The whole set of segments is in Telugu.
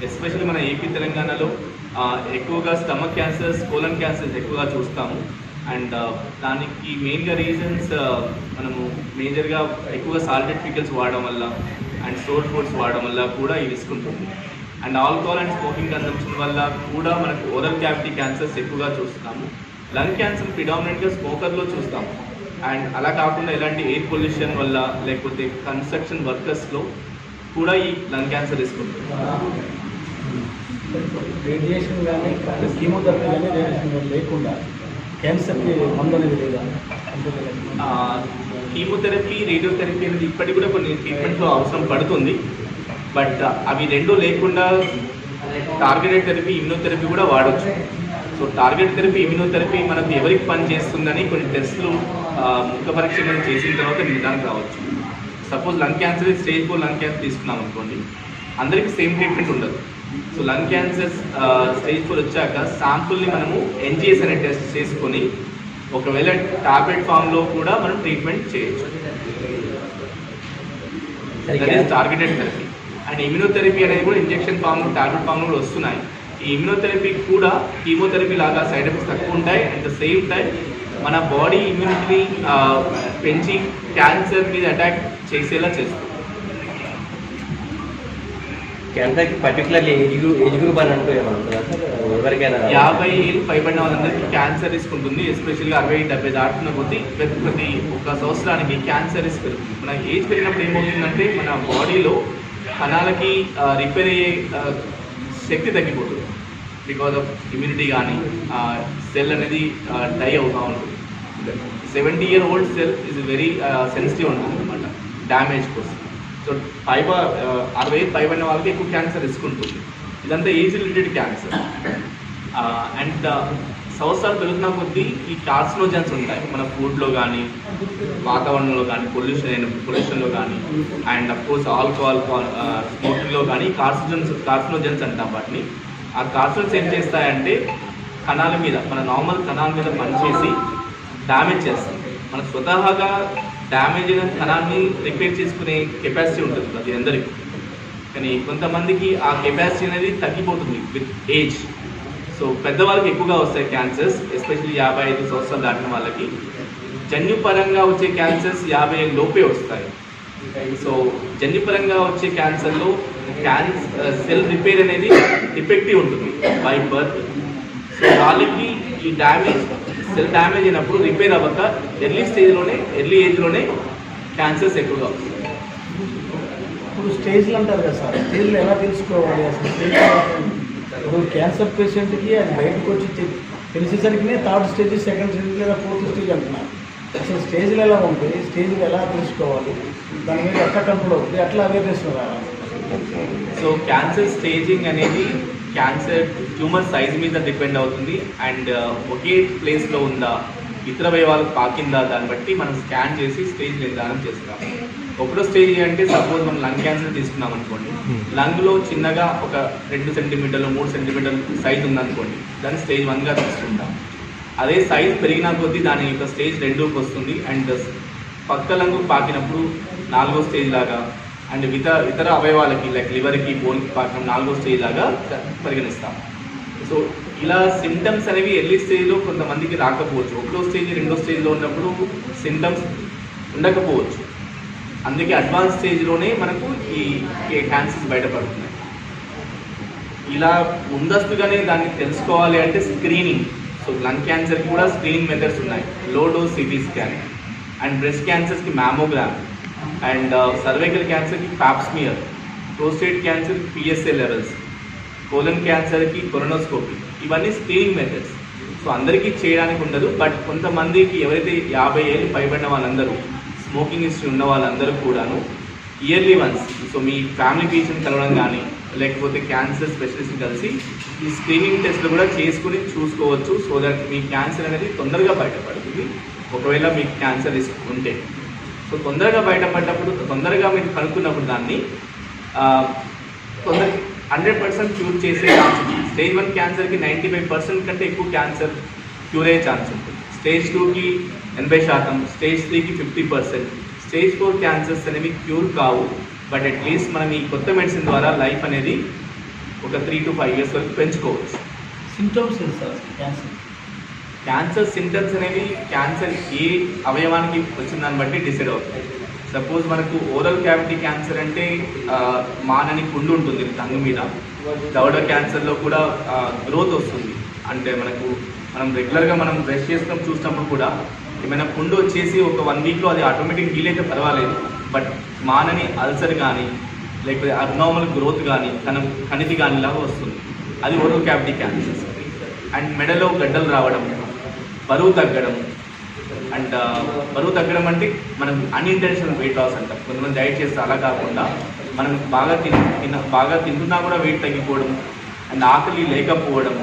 ఎస్పెషల్లీ మన ఏపీ తెలంగాణలో ఎక్కువగా స్టమక్ క్యాన్సర్స్, కోలన్ క్యాన్సర్స్ ఎక్కువగా చూస్తాము. అండ్ దానికి మెయిన్గా రీజన్స్ మనము మేజర్గా ఎక్కువగా సాల్టెడ్ పికల్స్ వాడడం వల్ల అండ్ స్టోర్ ఫుడ్స్ వాడడం వల్ల కూడా ఈ రిస్క్ ఉంటుంది. And alcohol and smoking consumption వల్ల కూడా మనకు ఓరల్ క్యావిటీ క్యాన్సర్స్ ఎక్కువగా చూస్తున్నాము. లంగ్ క్యాన్సర్ ప్రిడామినెంట్గా స్మోకర్లో చూస్తాము. అండ్ అలా కాకుండా ఎలాంటి ఎయిర్ పొల్యూషన్ వల్ల లేకపోతే కన్స్ట్రక్షన్ వర్కర్స్లో కూడా ఈ లంగ్ క్యాన్సర్ రిస్క్ ఉంటుంది. రేడియేషన్ కానీ కీమోథెరపీ కానీ రేడియేషన్ కానీ లేకుండా క్యాన్సర్కి మందు అనేది లేదా? కీమోథెరపీ, రేడియోథెరపీ అనేది ఇప్పటికి కూడా కొన్ని ట్రీట్మెంట్లో అవసరం పడుతుంది. బట్ అవి రెండూ లేకుండా టార్గెటెడ్ థెరపీ, ఇమ్యూనోథెరపీ కూడా వాడవచ్చు. సో టార్గెట్ థెరపీ, ఇమ్యూనోథెరపీ మనకు ఎవరికి పని చేస్తుందని కొన్ని టెస్టులు ముఖ పరీక్ష చేసిన తర్వాత నిర్ధారణకు రావచ్చు. Suppose lung cancer stage 4 lung cancer తీసుకున్నాం అనుకోండి, అందరికీ సేమ్ ట్రీట్మెంట్ ఉండదు. సో లంగ్ క్యాన్సర్ స్టేజ్ 4 వచ్చాక శాంపుల్ని మనము ఎన్జిఎస్ అనే టెస్ట్ చేసుకొని ఒకవేళ టాబ్లెట్ ఫామ్లో కూడా మనం ట్రీట్మెంట్ చేయొచ్చు. That is targeted therapy. And immunotherapy అనేది కూడా ఇంజెక్షన్ ఫామ్లో, టాబ్లెట్ ఫామ్లో కూడా వస్తున్నాయి. ఈ ఇమ్యూనోథెరపీ కూడా కీమోథెరపీ లాగా సైడ్ ఎఫెక్ట్స్ తక్కువ ఉంటాయి. అట్ ద సేమ్ టైం మన బాడీ ఇమ్యూనిటీని పెంచి క్యాన్సర్ మీద అటాక్ చేసేలా చేస్తుంది. క్యాన్సర్కి పర్టికులర్లీ ఏజ్ గ్రూప్ అని అంటూ ఏమంటారా సార్? ఎవరికైనా 50 ఏళ్ళు పైబడిన వాళ్ళందరికీ క్యాన్సర్ రిస్క్ ఉంటుంది. ఎస్పెషల్గా 60-70 దాటుతున్న కొద్దీ ప్రతి ఒక్క సంవత్సరానికి క్యాన్సర్ రిస్క్ పెరుగుతుంది. మన ఏజ్ పెరిగినప్పుడు ఏమవుతుందంటే మన బాడీలో కణాలకి రిపేర్ అయ్యే శక్తి తగ్గిపోతుంది. బికాజ్ ఆఫ్ ఇమ్యూనిటీ కానీ సెల్ అనేది డై అవుతూ ఉంటుంది. 70-year-old cell is very sensitive ఉంటుంది అనమాట డ్యామేజ్ కోసం. సో 60 ఏళ్ళు పైబడిన వాళ్ళకి ఎక్కువ క్యాన్సర్ రిస్క్ ఉంటుంది. ఇదంతా ఏజ్ రిలేటెడ్ క్యాన్సర్. అండ్ సంవత్సరాలు పెరుగుతున్న కొద్దీ ఈ కార్సినోజన్స్ ఉంటాయి మన ఫుడ్లో కానీ, వాతావరణంలో కానీ, పొల్యూషన్లో కానీ, అండ్ అఫ్కోర్స్ ఆల్కహాల్, స్మోకింగ్లో కానీ కార్సినోజన్స్ అంటాం వాటిని. ఆ కార్సినోజన్స్ ఏం చేస్తాయంటే కణాల మీద, మన నార్మల్ కణాల మీద పనిచేసి డ్యామేజ్ చేస్తాయి. మనకు స్వతహాగా డ్యామేజ్ అయిన కణాన్ని రిపేర్ చేసుకునే కెపాసిటీ ఉంటుంది అది అందరికీ. కానీ కొంతమందికి ఆ కెపాసిటీ అనేది తగ్గిపోతుంది విత్ ఏజ్. సో పెద్దవాళ్ళకి ఎక్కువగా వస్తాయి క్యాన్సర్స్, ఎస్పెషల్లీ 55 సంవత్సరాలు దాటిన వాళ్ళకి. జన్యుపరంగా వచ్చే క్యాన్సర్స్ 50 ఏళ్ళ లోపే వస్తాయి. సో జన్యుపరంగా వచ్చే క్యాన్సర్లో సెల్ రిపేర్ అనేది డిఫెక్టివ్ ఉంటుంది బై బర్త్. సో వాళ్ళకి ఈ సెల్ డ్యామేజ్ అయినప్పుడు రిపేర్ అవ్వక ఎర్లీ ఏజ్లోనే క్యాన్సర్స్ ఎక్కువగా వస్తాయి. ఇప్పుడు స్టేజ్లు అంటారు కదా సార్, స్టేజ్లు ఎలా తెలుసుకోవాలి అసలు? స్టేజ్ ఇప్పుడు క్యాన్సర్ పేషెంట్కి అది బయటకు వచ్చి తెలిసేసరికి 3rd స్టేజ్, 2nd స్టేజ్ లేదా 4th స్టేజ్ అంటున్నారు. అసలు స్టేజ్లు ఎలా ఉంటాయి, స్టేజ్లు ఎలా తెలుసుకోవాలి, దాని మీద ఎట్లా కంట్రోల్ అవుతుంది, ఎట్లా అవేర్నెస్ రావాలి? సో క్యాన్సర్ స్టేజింగ్ అనేది క్యాన్సర్ ట్యూమర్ సైజ్ మీద డిపెండ్ అవుతుంది. అండ్ ఒకే ప్లేస్లో ఉందా, ఇతర అవయవాలకు పాకిందా, దాన్ని బట్టి మనం స్కాన్ చేసి స్టేజ్ నిర్ధారణ చేస్తాం. ఒకటో స్టేజ్ అంటే సపోజ్ మనం లంగ్ క్యాన్సర్ తీసుకున్నాం అనుకోండి, లంగ్లో చిన్నగా ఒక 2 సెంటీమీటర్లు 3 సెంటీమీటర్లు సైజ్ ఉందనుకోండి, దాన్ని స్టేజ్ 1గా తీసుకుంటాం. అదే సైజ్ పెరిగిన కొద్దీ దాని యొక్క స్టేజ్ 2కి వస్తుంది. అండ్ పక్క లంగు పాకినప్పుడు 4వ స్టేజ్ లాగా, అండ్ ఇతర అవయవాలకి లైక్ లివర్కి, బోన్కి పాకడం 4వ స్టేజ్ లాగా పరిగణిస్తాం. సో ఇలా సిమ్టమ్స్ అనేవి ఎర్లీ స్టేజ్లో కొంతమందికి రాకపోవచ్చు. 1వ స్టేజ్ 2వ స్టేజ్లో ఉన్నప్పుడు సిమ్టమ్స్ ఉండకపోవచ్చు. అందుకే అడ్వాన్స్ స్టేజ్లోనే మనకు ఈ క్యాన్సర్స్ బయటపడుతున్నాయి. ఇలా ముందస్తుగానే దాన్ని తెలుసుకోవాలి అంటే స్క్రీనింగ్. సో లంగ్ క్యాన్సర్కి కూడా స్క్రీనింగ్ మెథడ్స్ ఉన్నాయి. Low dose CT scan, and breast క్యాన్సర్స్కి మ్యామోగ్రామ్, అండ్ సర్వైకల్ క్యాన్సర్కి పాప్స్మియర్, ప్రోస్టేట్ క్యాన్సర్కి పిఎస్ఏ లెవెల్స్, కోలన్ క్యాన్సర్కి కొలనోస్కోపీ. ఇవన్నీ స్క్రీనింగ్ మెథడ్స్. సో అందరికీ చేయడానికి ఉండదు. బట్ కొంతమందికి ఎవరైతే 50 ఏళ్ళు పైబడిన వాళ్ళందరూ, స్మోకింగ్ హిస్టరీ ఉన్న వాళ్ళందరూ కూడాను ఇయర్లీ వన్స్, సో మీ ఫ్యామిలీ ఫిజిషియన్ కలవడం కానీ లేకపోతే క్యాన్సర్ స్పెషలిస్ట్ కలిసి ఈ స్క్రీనింగ్ టెస్ట్లు కూడా చేసుకుని చూసుకోవచ్చు. సో దట్ మీ క్యాన్సర్ అనేది తొందరగా బయటపడుతుంది ఒకవేళ మీకు క్యాన్సర్ రిస్క్ ఉంటే. సో తొందరగా బయటపడ్డప్పుడు, తొందరగా మీరు కనుక్కున్నప్పుడు దాన్ని 100% క్యూర్ చేసే ఛాన్స్ ఉంటుంది. స్టేజ్ 1 క్యాన్సర్కి 95% కంటే ఎక్కువ క్యాన్సర్ క్యూర్ అయ్యే ఛాన్స్ ఉంటుంది. స్టేజ్ 2కి 80%, స్టేజ్ 3కి 50%. స్టేజ్ 4 క్యాన్సర్స్ అనేవి క్యూర్ కావు. బట్ అట్లీస్ట్ మనం ఈ కొత్త మెడిసిన్ ద్వారా లైఫ్ అనేది ఒక 3 to 5 years వరకు పెంచుకోవచ్చు. సిమ్టమ్స్ ఏంటి సార్ క్యాన్సర్? క్యాన్సర్ సింటమ్స్ అనేవి క్యాన్సర్ ఏ అవయవానికి వచ్చిన దాన్ని బట్టి డిసైడ్ అవుతాయి. సపోజ్ మనకు ఓరల్ క్యావిటీ క్యాన్సర్ అంటే మానని పుండు ఉంటుంది టంగ్ మీద. దవడ క్యాన్సర్లో కూడా గ్రోత్ వస్తుంది. అంటే మనం రెగ్యులర్గా మనం బ్రష్ చేసుకుని చూసినప్పుడు కూడా ఏమైనా పుండు వచ్చేసి ఒక 1 వీక్లో అది ఆటోమేటిక్ హీల్ అయితే పర్వాలేదు. బట్ మానని అల్సర్ కానీ లేకపోతే అబ్నార్మల్ గ్రోత్ కానీ కణితి కానీ లాగా వస్తుంది. అది ఓరల్ క్యావిటీ క్యాన్సర్. అండ్ మెడలో గడ్డలు రావడం, బరువు తగ్గడం. అండ్ బరువు తగ్గడం అంటే మనం అన్ఇంటెన్షనల్ వెయిట్ లాస్ అంటాం. కొంతమంది డైట్ చేస్తే అలా కాకుండా మనం బాగా తింటున్నా కూడా వెయిట్ తగ్గిపోవడం, అండ్ ఆకలి లేకపోవడం.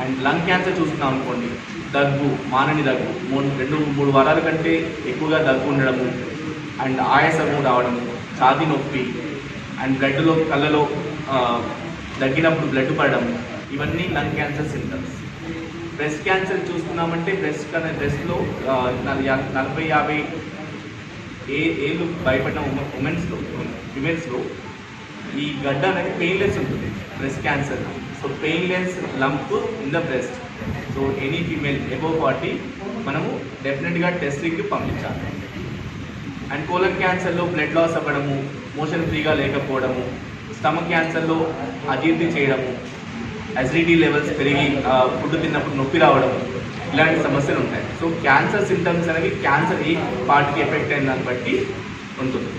అండ్ లంగ్ క్యాన్సర్ చూస్తున్నాం అనుకోండి, దగ్గు, మానని దగ్గు, 2-3 వారాల కంటే ఎక్కువగా దగ్గు ఉండడము, అండ్ ఆయాసము రావడము, ఛాతీ నొప్పి, అండ్ బ్లడ్లో కళ్ళలో దగ్గినప్పుడు బ్లడ్ పడడం. ఇవన్నీ lung cancer symptoms. Breast cancer చూసుకున్నామంటే బ్రెస్ట్లో 40-50 ఏళ్ళు భయపడిన ఫిమేల్స్లో ఈ గడ్డ అనేది పెయిన్లెస్ ఉంటుంది breast cancer. So painless lump in the breast. So any female above 40 మనము డెఫినెట్గా టెస్టింగ్కి పంపించాలి. అండ్ కోలన్ క్యాన్సర్లో బ్లడ్ లాస్ అవ్వడము, మోషన్ ఫ్రీగా లేకపోవడము, స్టమక్ క్యాన్సర్లో అజీర్తి చేయడము, అసిడిటీ లెవెల్స్ పెరిగి ఫుడ్ తిన్నప్పుడు నొప్పి రావడం, ఇలాంటి సమస్యలు ఉంటాయి. సో క్యాన్సర్ సింటమ్స్ అనేవి క్యాన్సర్ ఏ పార్ట్కి ఎఫెక్ట్ అయిన దాన్ని బట్టి ఉంటుంది.